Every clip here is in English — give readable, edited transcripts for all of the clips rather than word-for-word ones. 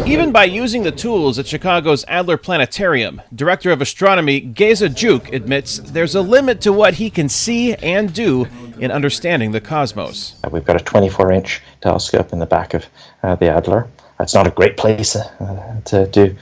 Even by using the tools at Chicago's Adler Planetarium, Director of Astronomy Geza Juk admits there's a limit to what he can see and do in understanding the cosmos. We've got a 24-inch telescope in the back of the Adler. It's not a great place to do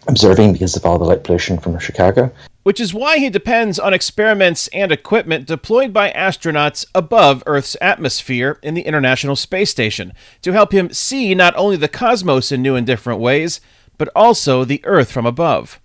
observing because of all the light pollution from Chicago. Which is why he depends on experiments and equipment deployed by astronauts above Earth's atmosphere in the International Space Station to help him see not only the cosmos in new and different ways, but also the Earth from above.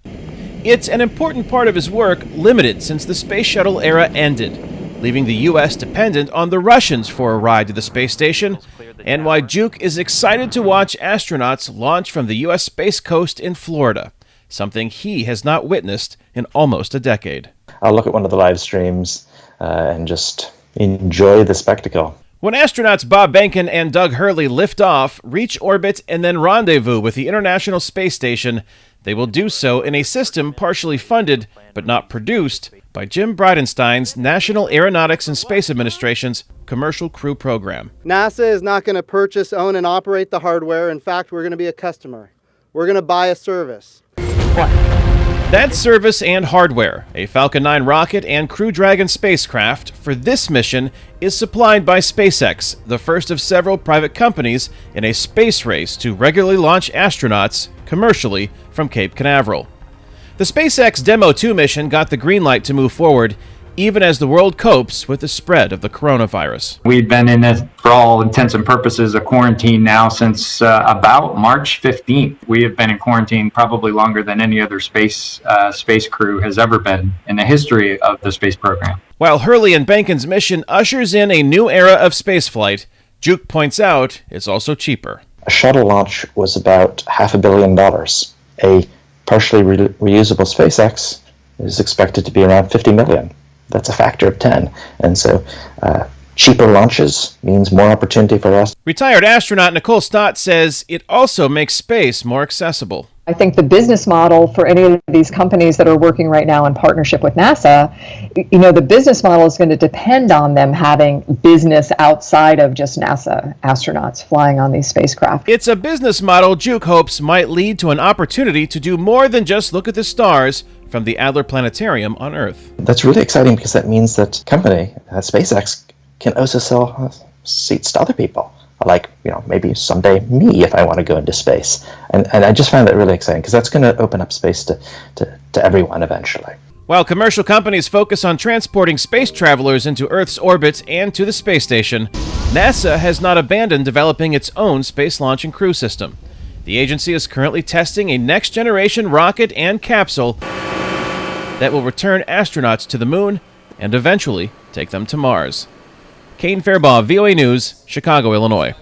It's an important part of his work, limited since the space shuttle era ended, leaving the U.S. dependent on the Russians for a ride to the space station, and why Juk is excited to watch astronauts launch from the U.S. Space Coast in Florida, something he has not witnessed in almost a decade. I'll look at one of the live streams and just enjoy the spectacle. When astronauts Bob Behnken and Doug Hurley lift off, reach orbit, and then rendezvous with the International Space Station, they will do so in a system partially funded, but not produced, by Jim Bridenstine's National Aeronautics and Space Administration's Commercial Crew Program. NASA is not going to purchase, own, and operate the hardware. In fact, we're going to be a customer. We're going to buy a service. That service and hardware, a Falcon 9 rocket and Crew Dragon spacecraft, for this mission is supplied by SpaceX, the first of several private companies in a space race to regularly launch astronauts commercially from Cape Canaveral. The SpaceX Demo 2 mission got the green light to move forward, even as the world copes with the spread of the coronavirus. We've been in this, for all intents and purposes, a quarantine now since about March 15th. We have been in quarantine probably longer than any other space crew has ever been in the history of the space program. While Hurley and Behnken's mission ushers in a new era of spaceflight, Juk points out it's also cheaper. A shuttle launch was about $500 million. A partially reusable SpaceX is expected to be around $50 million. That's a factor of 10. And so cheaper launches means more opportunity for us. Retired astronaut Nicole Stott says it also makes space more accessible. I think the business model for any of these companies that are working right now in partnership with NASA, the business model is going to depend on them having business outside of just NASA astronauts flying on these spacecraft. It's a business model Juk hopes might lead to an opportunity to do more than just look at the stars from the Adler Planetarium on Earth. That's really exciting because that means that company, SpaceX, can also sell seats to other people. Like, maybe someday me if I want to go into space. And I just find that really exciting because that's going to open up space to everyone eventually. While commercial companies focus on transporting space travelers into Earth's orbit and to the space station, NASA has not abandoned developing its own space launch and crew system. The agency is currently testing a next-generation rocket and capsule that will return astronauts to the moon and eventually take them to Mars. Kane Fairbaugh, VOA News, Chicago, Illinois.